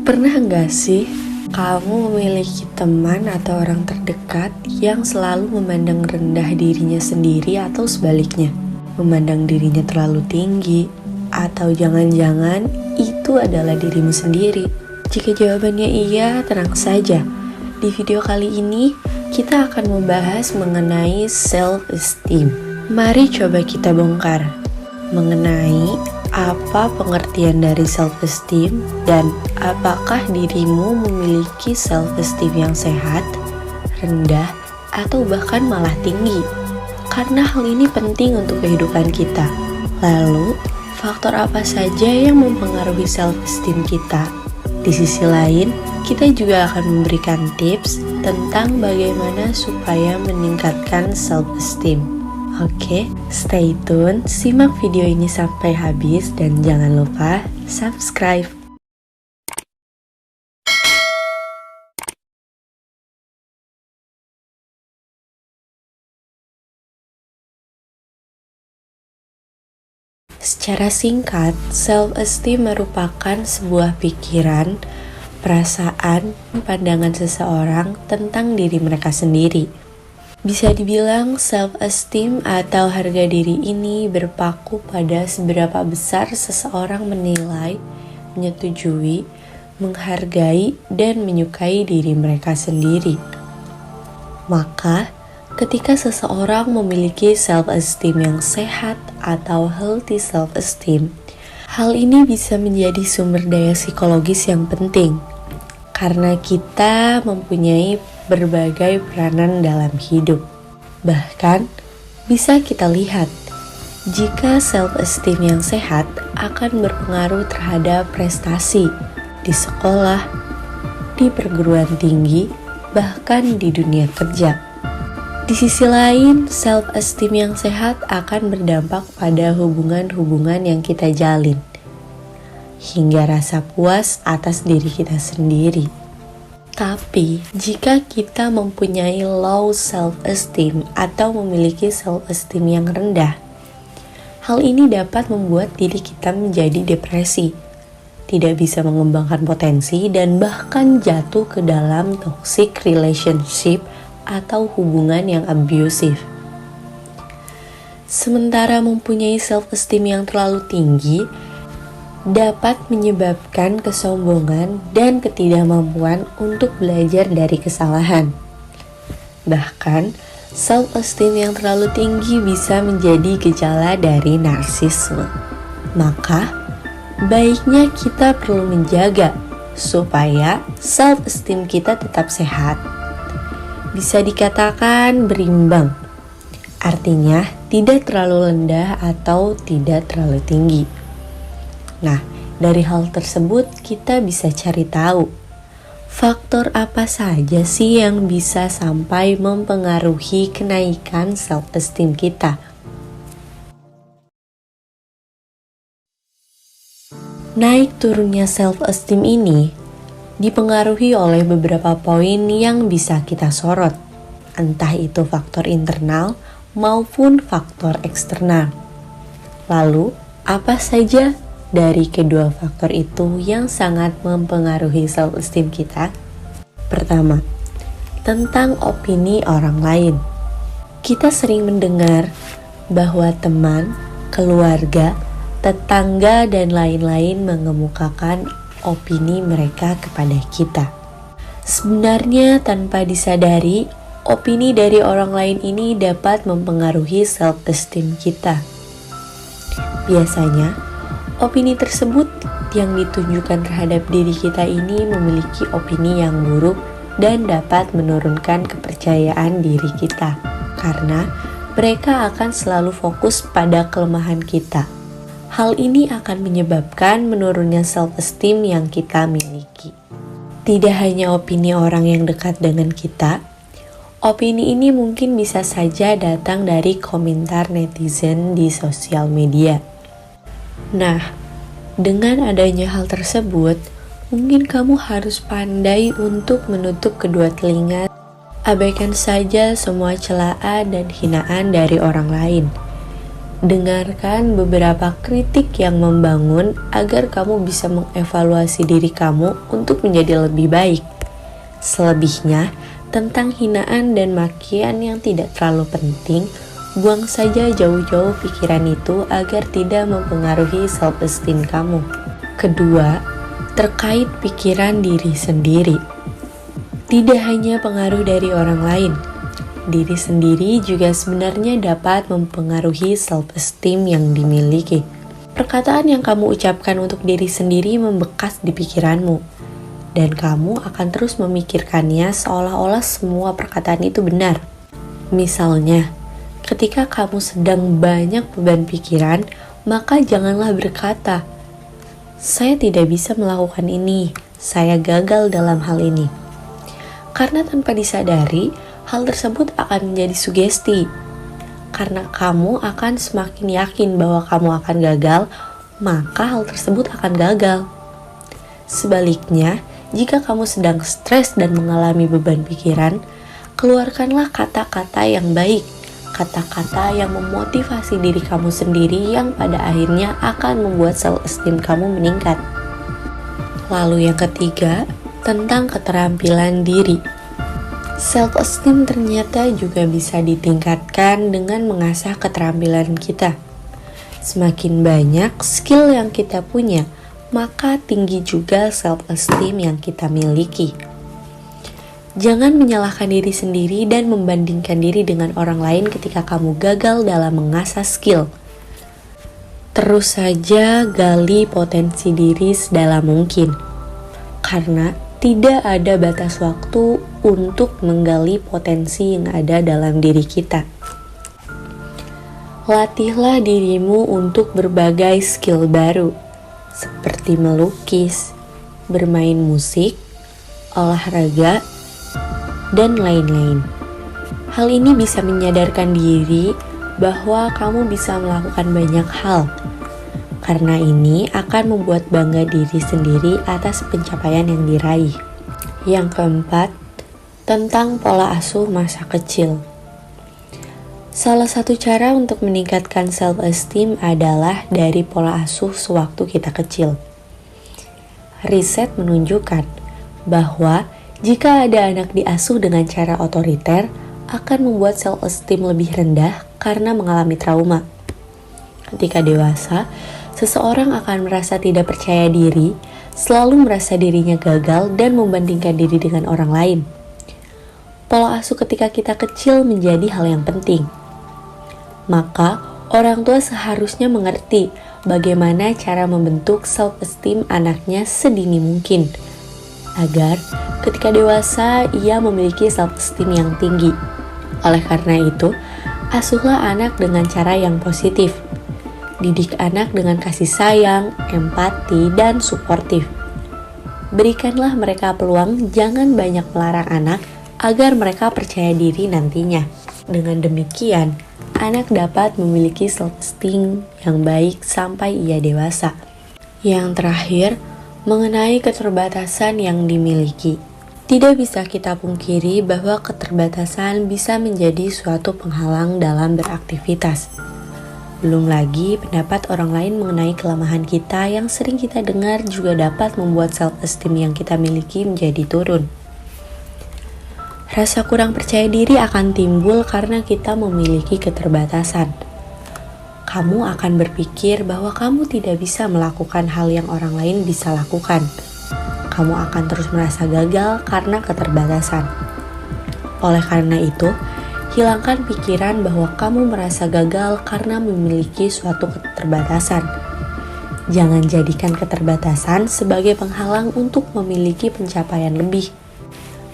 Pernah nggak sih kamu memiliki teman atau orang terdekat yang selalu memandang rendah dirinya sendiri atau sebaliknya? Memandang dirinya terlalu tinggi, atau jangan-jangan itu adalah dirimu sendiri? Jika jawabannya iya, tenang saja. Di video kali ini, kita akan membahas mengenai self-esteem. Mari coba kita bongkar mengenai apa pengertian dari self-esteem dan apakah dirimu memiliki self-esteem yang sehat, rendah, atau bahkan malah tinggi. Karena hal ini penting untuk kehidupan kita. Lalu, faktor apa saja yang mempengaruhi self-esteem kita? Di sisi lain, kita juga akan memberikan tips tentang bagaimana supaya meningkatkan self-esteem. Oke, stay tune, simak video ini sampai habis dan jangan lupa subscribe. Secara singkat, self-esteem merupakan sebuah pikiran, perasaan, pandangan seseorang tentang diri mereka sendiri. Bisa dibilang self-esteem atau harga diri ini berpaku pada seberapa besar seseorang menilai, menyetujui, menghargai, dan menyukai diri mereka sendiri. Maka, ketika seseorang memiliki self-esteem yang sehat atau healthy self-esteem, hal ini bisa menjadi sumber daya psikologis yang penting. Karena kita mempunyai berbagai peranan dalam hidup. Bahkan, bisa kita lihat, jika self-esteem yang sehat akan berpengaruh terhadap prestasi di sekolah, di perguruan tinggi, bahkan di dunia kerja. Di sisi lain, self-esteem yang sehat akan berdampak pada hubungan-hubungan yang kita jalin, hingga rasa puas atas diri kita sendiri. Tapi, jika kita mempunyai low self-esteem atau memiliki self-esteem yang rendah, hal ini dapat membuat diri kita menjadi depresi, tidak bisa mengembangkan potensi, dan bahkan jatuh ke dalam toxic relationship atau hubungan yang abusive. Sementara mempunyai self-esteem yang terlalu tinggi dapat menyebabkan kesombongan dan ketidakmampuan untuk belajar dari kesalahan. Bahkan, self-esteem yang terlalu tinggi bisa menjadi gejala dari narsisme. Maka, baiknya kita perlu menjaga supaya self-esteem kita tetap sehat. Bisa dikatakan berimbang, artinya tidak terlalu rendah atau tidak terlalu tinggi. Nah, dari hal tersebut kita bisa cari tahu faktor apa saja sih yang bisa sampai mempengaruhi kenaikan self-esteem kita. Naik turunnya self-esteem ini dipengaruhi oleh beberapa poin yang bisa kita sorot, entah itu faktor internal maupun faktor eksternal. Lalu, apa saja dari kedua faktor itu yang sangat mempengaruhi self-esteem kita? Pertama, tentang opini orang lain. Kita sering mendengar bahwa teman, keluarga, tetangga, dan lain-lain mengemukakan opini mereka kepada kita. Sebenarnya tanpa disadari, opini dari orang lain ini dapat mempengaruhi self-esteem kita. Biasanya, opini tersebut yang ditunjukkan terhadap diri kita ini memiliki opini yang buruk dan dapat menurunkan kepercayaan diri kita, karena mereka akan selalu fokus pada kelemahan kita. Hal ini akan menyebabkan menurunnya self-esteem yang kita miliki. Tidak hanya opini orang yang dekat dengan kita, opini ini mungkin bisa saja datang dari komentar netizen di sosial media. Nah, dengan adanya hal tersebut, mungkin kamu harus pandai untuk menutup kedua telinga. Abaikan saja semua celaan dan hinaan dari orang lain. Dengarkan beberapa kritik yang membangun agar kamu bisa mengevaluasi diri kamu untuk menjadi lebih baik. Selebihnya, tentang hinaan dan makian yang tidak terlalu penting, buang saja jauh-jauh pikiran itu agar tidak mempengaruhi self-esteem kamu. Kedua, terkait pikiran diri sendiri. Tidak hanya pengaruh dari orang lain, diri sendiri juga sebenarnya dapat mempengaruhi self-esteem yang dimiliki. Perkataan yang kamu ucapkan untuk diri sendiri membekas di pikiranmu, dan kamu akan terus memikirkannya seolah-olah semua perkataan itu benar. Misalnya, ketika kamu sedang banyak beban pikiran, maka janganlah berkata, "Saya tidak bisa melakukan ini, saya gagal dalam hal ini." Karena tanpa disadari, hal tersebut akan menjadi sugesti. Karena kamu akan semakin yakin bahwa kamu akan gagal, maka hal tersebut akan gagal. Sebaliknya, jika kamu sedang stres dan mengalami beban pikiran, keluarkanlah kata-kata yang baik, kata-kata yang memotivasi diri kamu sendiri yang pada akhirnya akan membuat self-esteem kamu meningkat. Lalu yang ketiga, tentang keterampilan diri. Self-esteem ternyata juga bisa ditingkatkan dengan mengasah keterampilan kita. Semakin banyak skill yang kita punya, maka tinggi juga self-esteem yang kita miliki. Jangan menyalahkan diri sendiri dan membandingkan diri dengan orang lain ketika kamu gagal dalam mengasah skill. Terus saja gali potensi diri sedalam mungkin, karena tidak ada batas waktu untuk menggali potensi yang ada dalam diri kita. Latihlah dirimu untuk berbagai skill baru, seperti melukis, bermain musik, olahraga, dan lain-lain. Hal ini bisa menyadarkan diri bahwa kamu bisa melakukan banyak hal. Karena ini akan membuat bangga diri sendiri atas pencapaian yang diraih. Yang keempat, tentang pola asuh masa kecil. Salah satu cara untuk meningkatkan self-esteem adalah dari pola asuh sewaktu kita kecil. Riset menunjukkan bahwa jika ada anak diasuh dengan cara otoriter, akan membuat self-esteem lebih rendah karena mengalami trauma. Ketika dewasa, seseorang akan merasa tidak percaya diri, selalu merasa dirinya gagal dan membandingkan diri dengan orang lain. Pola asuh ketika kita kecil menjadi hal yang penting. Maka, orang tua seharusnya mengerti bagaimana cara membentuk self-esteem anaknya sedini mungkin, agar ketika dewasa ia memiliki self-esteem yang tinggi. Oleh karena itu, asuhlah anak dengan cara yang positif. Didik anak dengan kasih sayang, empati, dan suportif. Berikanlah mereka peluang, jangan banyak melarang anak agar mereka percaya diri nantinya. Dengan demikian, anak dapat memiliki self-esteem yang baik sampai ia dewasa. Yang terakhir, mengenai keterbatasan yang dimiliki. Tidak bisa kita pungkiri bahwa keterbatasan bisa menjadi suatu penghalang dalam beraktivitas. Belum lagi pendapat orang lain mengenai kelemahan kita yang sering kita dengar juga dapat membuat self-esteem yang kita miliki menjadi turun. Rasa kurang percaya diri akan timbul karena kita memiliki keterbatasan. Kamu akan berpikir bahwa kamu tidak bisa melakukan hal yang orang lain bisa lakukan. Kamu akan terus merasa gagal karena keterbatasan. Oleh karena itu, hilangkan pikiran bahwa kamu merasa gagal karena memiliki suatu keterbatasan. Jangan jadikan keterbatasan sebagai penghalang untuk memiliki pencapaian lebih.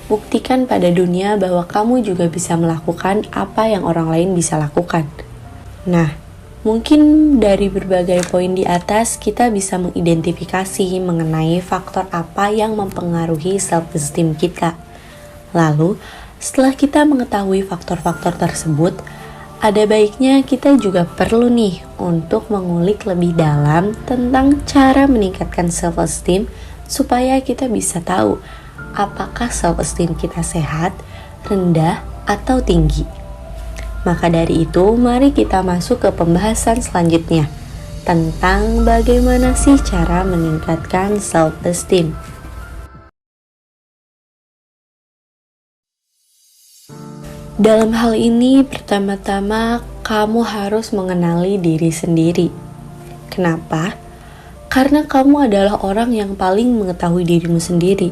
Buktikan pada dunia bahwa kamu juga bisa melakukan apa yang orang lain bisa lakukan. Nah, mungkin dari berbagai poin di atas kita bisa mengidentifikasi mengenai faktor apa yang mempengaruhi self-esteem kita. Lalu, setelah kita mengetahui faktor-faktor tersebut, ada baiknya kita juga perlu nih untuk mengulik lebih dalam tentang cara meningkatkan self-esteem supaya kita bisa tahu apakah self-esteem kita sehat, rendah, atau tinggi. Maka dari itu, mari kita masuk ke pembahasan selanjutnya tentang bagaimana sih cara meningkatkan self-esteem. Dalam hal ini, pertama-tama kamu harus mengenali diri sendiri. Kenapa? Karena kamu adalah orang yang paling mengetahui dirimu sendiri.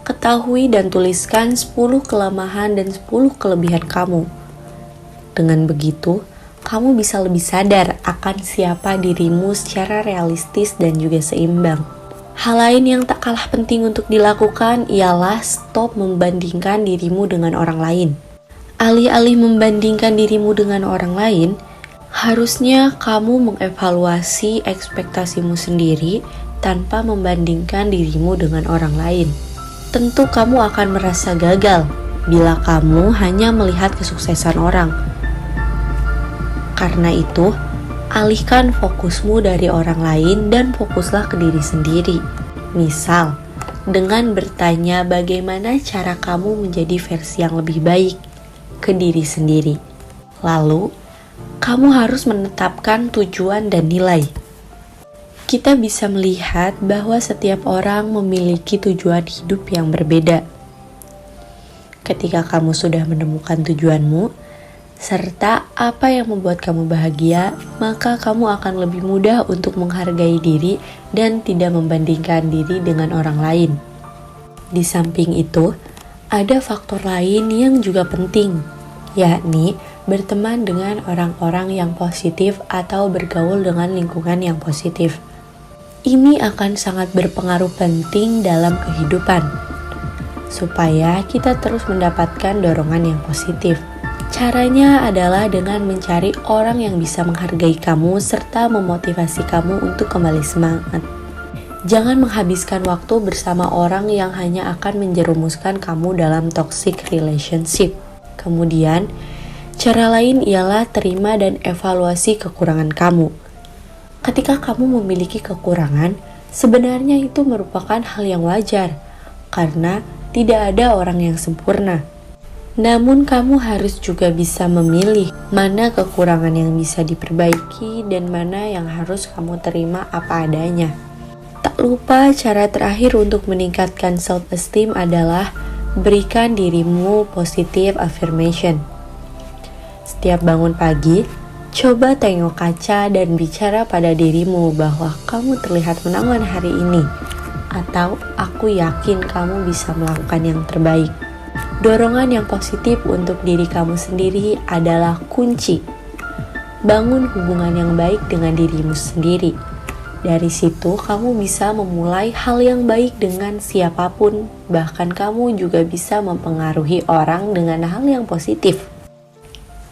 Ketahui dan tuliskan 10 kelemahan dan 10 kelebihan kamu. Dengan begitu, kamu bisa lebih sadar akan siapa dirimu secara realistis dan juga seimbang. Hal lain yang tak kalah penting untuk dilakukan ialah stop membandingkan dirimu dengan orang lain. Alih-alih membandingkan dirimu dengan orang lain, harusnya kamu mengevaluasi ekspektasimu sendiri tanpa membandingkan dirimu dengan orang lain. Tentu kamu akan merasa gagal bila kamu hanya melihat kesuksesan orang. Karena itu, alihkan fokusmu dari orang lain dan fokuslah ke diri sendiri. Misal, dengan bertanya bagaimana cara kamu menjadi versi yang lebih baik ke diri sendiri. Lalu, kamu harus menetapkan tujuan dan nilai. Kita bisa melihat bahwa setiap orang memiliki tujuan hidup yang berbeda. Ketika kamu sudah menemukan tujuanmu, serta apa yang membuat kamu bahagia, maka kamu akan lebih mudah untuk menghargai diri dan tidak membandingkan diri dengan orang lain. Di samping itu, ada faktor lain yang juga penting, yakni berteman dengan orang-orang yang positif atau bergaul dengan lingkungan yang positif. Ini akan sangat berpengaruh penting dalam kehidupan, supaya kita terus mendapatkan dorongan yang positif. Caranya adalah dengan mencari orang yang bisa menghargai kamu serta memotivasi kamu untuk kembali semangat. Jangan menghabiskan waktu bersama orang yang hanya akan menjerumuskan kamu dalam toxic relationship. Kemudian, cara lain ialah terima dan evaluasi kekurangan kamu. Ketika kamu memiliki kekurangan, sebenarnya itu merupakan hal yang wajar, karena tidak ada orang yang sempurna. Namun kamu harus juga bisa memilih mana kekurangan yang bisa diperbaiki dan mana yang harus kamu terima apa adanya. Tak lupa cara terakhir untuk meningkatkan self-esteem adalah berikan dirimu positive affirmation. Setiap bangun pagi, coba tengok kaca dan bicara pada dirimu bahwa kamu terlihat menawan hari ini, atau aku yakin kamu bisa melakukan yang terbaik. Dorongan yang positif untuk diri kamu sendiri adalah kunci. Bangun hubungan yang baik dengan dirimu sendiri. Dari situ kamu bisa memulai hal yang baik dengan siapapun. Bahkan kamu juga bisa mempengaruhi orang dengan hal yang positif.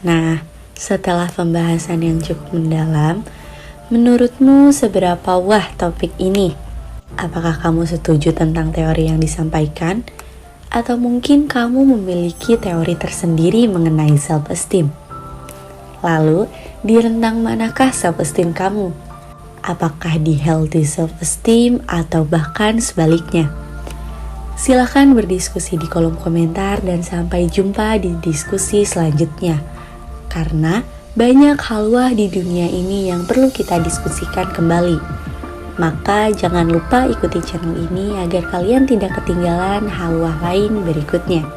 Nah, setelah pembahasan yang cukup mendalam, menurutmu seberapa wah topik ini? Apakah kamu setuju tentang teori yang disampaikan? Atau mungkin kamu memiliki teori tersendiri mengenai self-esteem? Lalu, di rentang manakah self-esteem kamu? Apakah di healthy self-esteem atau bahkan sebaliknya? Silahkan berdiskusi di kolom komentar dan sampai jumpa di diskusi selanjutnya. Karena banyak hal wah di dunia ini yang perlu kita diskusikan kembali. Maka jangan lupa ikuti channel ini agar kalian tidak ketinggalan hal wah lain berikutnya.